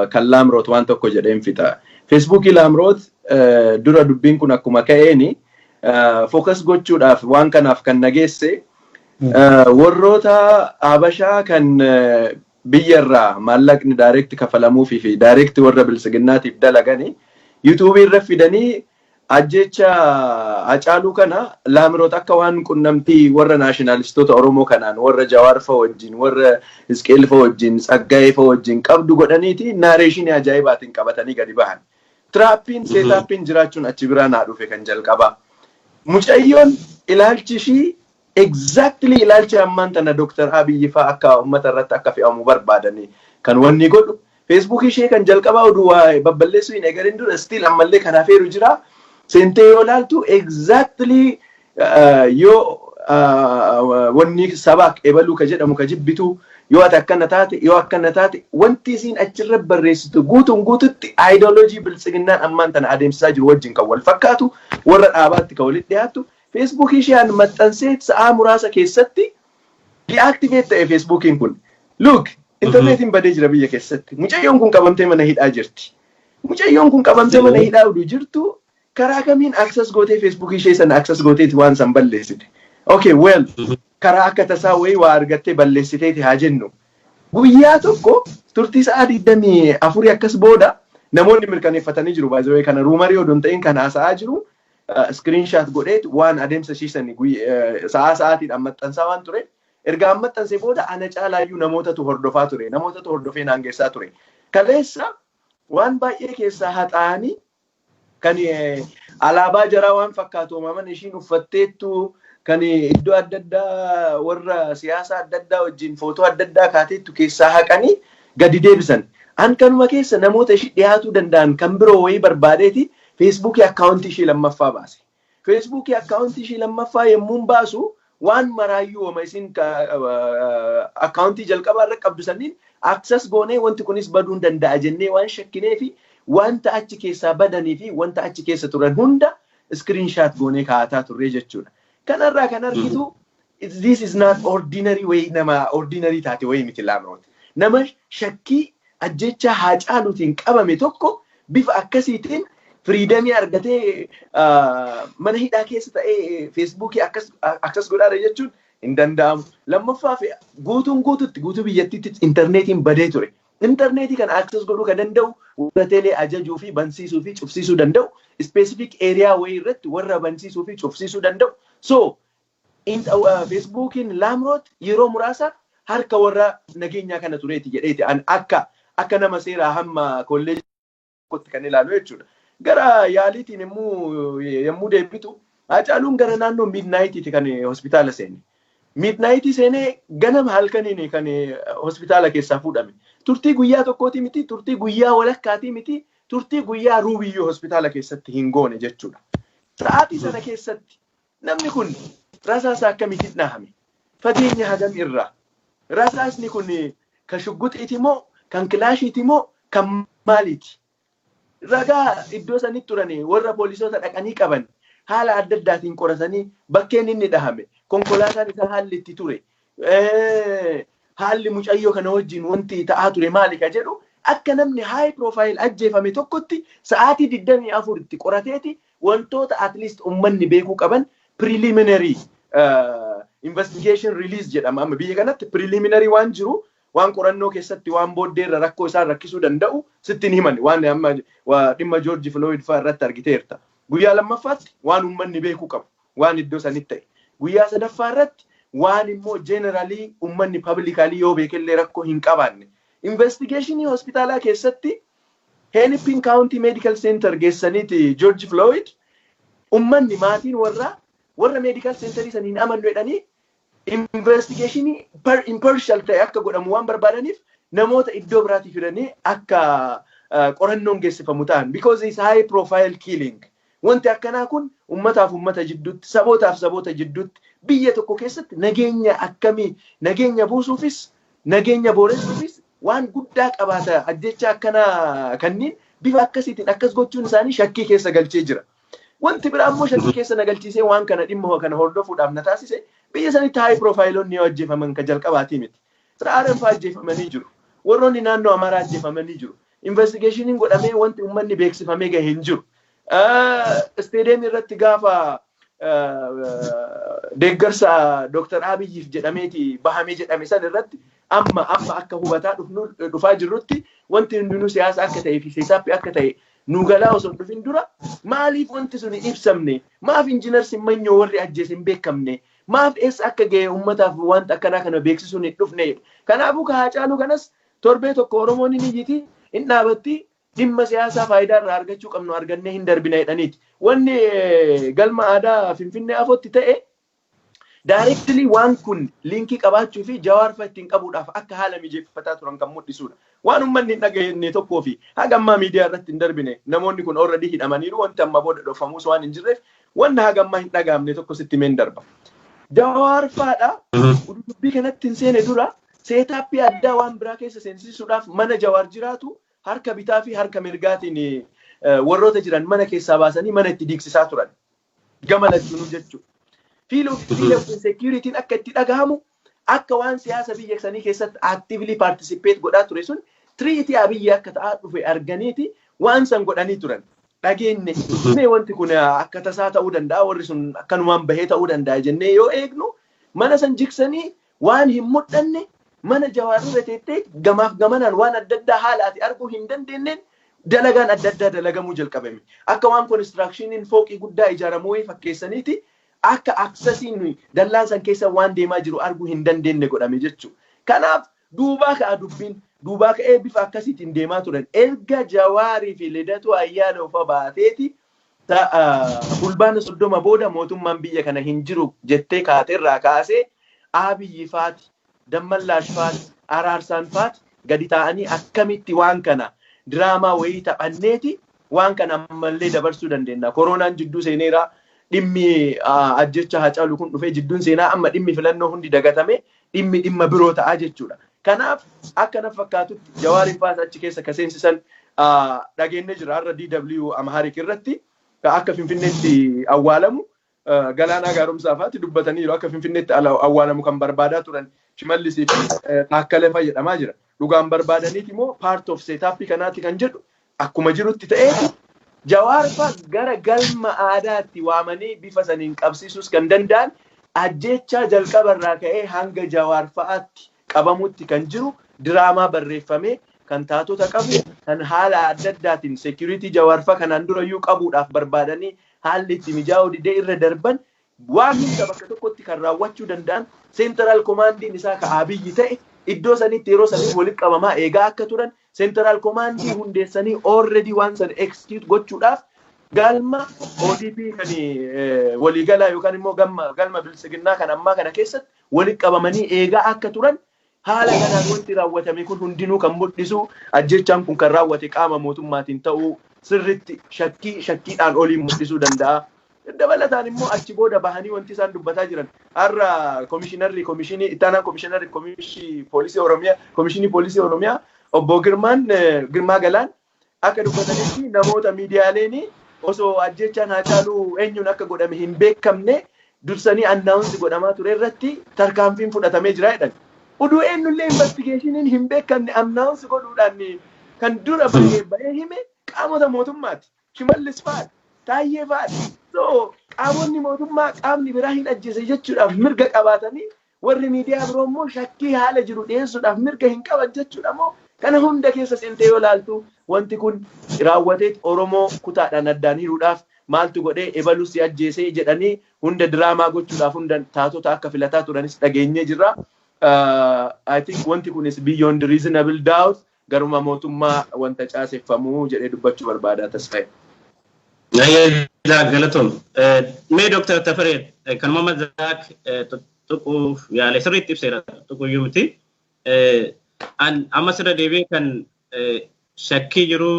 kan Laamroot waan tokko jedheen fixa. Feesbuukii Laamroot dura dubbiin kun akkuma ka'eeni focus gochuudhaaf waan kanaaf kan nageesse warroota Habashaa kan biyyarraa maallaqni direct kafalamuufii fi direct warra bilisiginnaatiif dalaganii YouTube irra fidanii ajjecha Hacaaluu kana Laamroot akka waan qunnamtii warra naashinaalistoota Oromoo kanaan warra Jawaar fa wajjin warra Isqeel fa wajjin Tsaggaayee fa wajjin qabdu godhaniiti naareeshinii ajaa'ibaatiin qabatanii gadi bahan. Tiraappiin seetaappiin jiraachuun achi biraa naa dhufe kan jalqabaa. Mucayyoon ilaalchi ishii exactly ilaalchi ammaan tana Dr. Abiyyi fa'aa akka uummata irratti akka fe'amu barbaadanii kan wanni godhu Facebook ishee kan jalqabaa oduu waa babballeessuu hin eegalin dura still ammallee kan hafeeru jira. Sentee yoo ilaaltu exactly yoo wanni sabaak ebaluu ka jedhamu ka jibbitu yoo ati akkana taate wanti isiin achirra barreessitu guututti ideology bilisiginnaan ammaan tana adeemsisaa jiru wajjin kan wal fakkaatu warra dhaabaatti kan walitti dhiyaatu Facebook isheen maxxansee sa'aa muraasa keessatti deactivate ta'e Facebookiin kun. Look, internetiin badee jira biyya keessatti. Mucayyoon kun qabamtee mana hidhaa jirti. Mucayyoon kun qabamtee mana hidhaa oduu jirtu karaa kamiin access gootee Facebook ishee sana access gooteeti waan san balleessite. Okay, well, karaa akka tasaa wayii waa argattee balleessiteeti haa jennu. Guyyaa tokko turtii sa'aa 24 akkas booda namoonni mirkaneeffatanii jiru. Baay'ee kana ruumarii oduun ta'in kan haasa'aa jiru. Screenshot godheet waan adeemsa shiisanii sa'aatiidhaan maxxansaa waan ture. Erga maxxansee booda ana caalaayyuu namootatu hordofaa ture. Namootatu hordofee naangeessaa ture. Kaleessa waan baay'ee keessaa haxaanii kan alaabaa jaraa waan fakkaatu uumaman ishiin uffatteettu kan iddoo adda addaa warra siyaasa adda addaa wajjin footoo adda addaa kaateettu keessaa haqanii gadi deebisan. An kanuma keessa namoota ishii dhiyaatuu danda'an kan biroo wayii barbaadeeti Feesbuukii akkaawuntii ishii lammaffaa baase. Feesbuukii akkaawuntii ishii lammaffaa yemmuu baasu waan maraayyuu wama isin akkaawuntii jalqabaa irra qabdu saniin access goonee wanti kunis baduun danda'a jennee waan shakkinee fi wanta achi keessaa badanii fi wanta achi keessa turan hunda screenshot goonee kaa'ataa turre jechuudha. Kanarraa kan argitu this is not ordinary way nama ordinary taate way miti Laamroot. Nama shakkii ajjecha Hacaaluutiin qabame tokko bifa akkasiitiin freedom argatee mana hidhaa keessa ta'ee Facebookii access godhaadha jechuun hin danda'amu. Lammaffaa guutuu biyyattiitti internetiin badee ture. Internetii kan access godhuu kan danda'u warra teelee ajajuu fi bansiisuu fi cufsiisuu danda'u. Specific area wayii irratti warra bansiisuu fi cufsiisuu danda'u. So Facebookiin Laamroot yeroo muraasa harka warra nageenyaa kana tureeti jedheeti akka nama seeraa hamma kolleejjiitti kan ilaalu jechuudha. Gara yaaliitiin yemmuu deebitu Hacaaluun gara naannoo midnightiiti kan hospitaala seene. Midnightii seenee ganama halkaniin kan hospitaala keessaa fuudhame. Turtii guyyaa tokkooti miti, turtii guyyaa walakkaatii miti, turtii guyyaa ruubiyyuu hospitaala keessatti hin goone jechuudha. Sa'aatii sana keessatti namni kun rasaasa akkamitti dhahame? Fageenya hagam irraa? Rasaasni kun kan shugguxiiti moo kan kilaashiiti moo kan maaliiti? Ragaa iddoo sanitti turanii warra poolisoota dhaqanii qaban haala adda addaatiin qoratanii bakkeen inni dhahame konkolaataan isaa haalli itti ture haalli mucayyoo kana wajjin wanti ta'aa ture maali ka jedhu akka namni high profile ajjeefame tokkotti sa'aatii 24 itti qorateeti wantoota at least ummanni beekuu qaban preliminary investigation release jedhama. Amma biyya kanatti preliminary waan jiru waan qorannoo keessatti waan booddeerra rakkoo isaan rakkisuu danda'u sittiin himan waan amma dhimma George Floyd fa'aa irratti argiteerta. Guyyaa lammaffaatti waan ummanni beekuu qabu waan iddoo sanitti ta'e. Guyyaa sadaffaa irratti waan immoo generally ummanni publicly yoo beekellee rakkoo hin qabaanne. Investigationii hospitaalaa keessatti Hennepin County Medical Center geessaniiti George Floyd ummanni maatiin warra medical centerii saniin amannu jedhanii investigationii impartial ta'e akka godhamu waan barbaadaniif namoota iddoo biraatii fidanii akka qorannoon geessifamu ta'an because it's high profile killing. Wanti akkanaa kun ummataaf ummata jidduutti sabootaaf saboota jidduutti biyya tokko keessatti nageenya buusuufis nageenya booressuufis waan guddaa qabaata. Ajjecha akkanaa kanniin bifa akkasiitiin akkas gochuun isaanii shakkii keessa galchee jira. Wanti biraa immoo shakkii keessa nagalchiisee waan kana dhimma kana hordofuudhaaf na taasise biyya sanitti high profileonni yoo ajjeefaman kan jalqabaatii miti. Siraaran fa'aa ajjeefamanii jiru. Warroonni naannoo Amaaraa ajjeefamanii jiru. investigationiin godhamee wanti uummanni beeksifamee gahe hin jiru. Stadium irratti gaafa deeggarsa Dr. Abiyyiif jedhameeti bahamee jedhame san irratti amma akka hubataa dhufaa jirrutti wanti hundinuu siyaasa akka ta'ee fi seetaappii akka ta'e nu galaa osoo dhufin dura maaliif wanti sun ibsamne maaf injiinar Simanyoo warri ajjeese hin beekamne maaf eessa akka ga'e uummataaf wanta akkanaa kana beeksisuun hin dhufne. Kanaafuu Haacaaluu kanas torbee tokko Oromoon ni iyyiti hin dhaabatti dhimma siyaasaa faayidaa irraa argachuu qabnu argannee hin darbina jedhaniiti. Wanni galma aadaa Finfinnee afootti ta'e directly waan kun linkii qabaachuu fi Jawaar Faa ittiin qabuudhaaf akka haala mijeeffataa turan kan mul'isudha. Waan uummanni hin dhageenye tokkoo fi haga ammaa miidiyaa irratti hin darbine namoonni kun already hidhamaniiru wanti amma booda dhofamuus waan hin jirreef wanna haga ammaa hin dhagaamne tokko sitti meen darba. Jawaar Faadha dubbii kanatti hin seene dura seetaappii addaa waan biraa keessa seensisuudhaaf mana Jawaar jiraatu harka bitaa fi harka mirgaatiin warroota jiran mana keessaa baasanii mana itti diigsisaa turan. Gama lachuu jechuudha. Fiila security'n akka itti dhagahamu akka waan siyaasa biyya sanii keessatti actively participate godhaa ture sun treaty Abiyyi akka ta'aa dhufe arganiiti waan san godhanii turan. Dhageenye mee wanti kun akka tasaa ta'uu danda'a warri sun akkanumaan bahee ta'uu danda'a jennee yoo eegnu mana san jigsanii waan hin mul'anne mana Jawaar irra teettee gamaaf gamanaan waan adda addaa haala ati arguu hin dandeenyeen dalagaan adda addaa dalagamuu jalqabame. Akka waan constructioniin fooqii guddaa ijaaramuu fakkeessaniiti akka aksesiin dallaan san keessa waan deemaa jiru arguu hin dandeenye godhame jechuudha. Kanaaf duubaa ka'a dubbiin duubaa ka'ee bifa akkasiitiin deemaa turan erga Jawaarii fi Lidatu Ayyaana ufa baateeti fulbaana 30 booda mootummaan biyya kana hin jiru jettee kaateerraa kaasee Abiyyi faati Dammallaash faati Araarsaan faati gadi ta'anii akkamitti waan kana diraamaa wayii taphanneeti waan kana ammallee dabarsuu dandeenya. Koronaan jidduu seeneeraa dhimmi ajjecha Haacaaluu kun dhufee jidduun seenaa amma dhimmi filannoo hundi dagatame dhimma biroo ta'aa jechuudha. Kanaaf akka na fakkaatutti Jawaariin faas achi keessa ka seensisan dhageenye jira har'a DW Amhaarik irratti akka Finfinneetti awwaalamu Galaanaa Gaaromsaa faati dubbataniiru akka Finfinneetti awwaalamu kan barbaadaa turan Shimallisii fi Taakkalee fayyadamaa jira. Dhugaan barbaadaniiti immoo part of setup kanaati kan jedhu akkuma jirutti ta'ee Jawaar Faa gara galma aadaatti waamanii bifa saniin qabsiisuus kan danda'an ajjecha jalqabarraa ka'ee hanga Jawaar Fa'aatti qabamutti kan jiru diraamaa barreeffamee kan taatota qabu kan haala adda addaatiin security Jawaar Faa kanaan dura iyyuu qabuudhaaf barbaadanii haalli itti mijaa'uu didee irra darban waan hunda bakka tokkotti kan raawwachuu danda'an central commanding isaa ka Abiyyi ta'e iddoo sanitti yeroo sanii walitti qabamaa eegaa akka turan central commanding hundeessanii already waan san execute gochuudhaaf galma ODP kan waliigalaa yookaan immoo galma bilisiginnaa kan ammaa kana keessatti walitti qabamanii eegaa akka turan haala kanaan wanti raawwatame kun hundinuu kan mul'isu ajjechaan kun kan raawwate qaama mootummaatiin ta'uu sirritti shakkiidhaan oliin mul'isuu danda'a. Dabalataan immoo achi booda bahanii wanti isaan dubbataa jiran har'a komishinii ittaanaan komishinarri komishinii poolisii Oromiyaa obbo Girmaa Galaan akka dubbatanitti namoota miidiyaaleen osoo ajjechaan Haacaaluu eenyuun akka godhame hin beekamne dursanii annaawunsi godhamaa ture irratti tarkaanfiin fudhatamee jira jedhan. Oduu eenyullee investigationiin hin beekamne annaawunsi godhuudhaan kan dura bahee hime qaamota mootummaati. Shimallis fa'aadha. Taayyee fa'aadha. So qaamonni mootummaa qaamni biraa hin ajjeese jechuudhaaf mirga qabaatanii warri miidiyaa biroo immoo shakkii haala jiru dhiyeessuudhaaf mirga hin qaban jechuudha moo kana hunda keessa seentee yoo ilaaltu wanti kun raawwatee Oromoo kutaadhaan addaan hiruudhaaf maaltu godhee ebaluu si ajjeesee jedhanii hunda diraamaa gochuudhaaf hunda taatota akka filataa turanis dhageenyee jirra. I think wanti kunis beyond reasonable doubt garuma mootummaa wanta caaseffamuu jedhee dubbachuu barbaada tasfa'e. Galatoon mee Dr. Tafaree kan Muhammad Zaak tuquuf yaale sirriitti ibseera tuquyyuu miti amma sirra deebi'ee kan shakkii jiru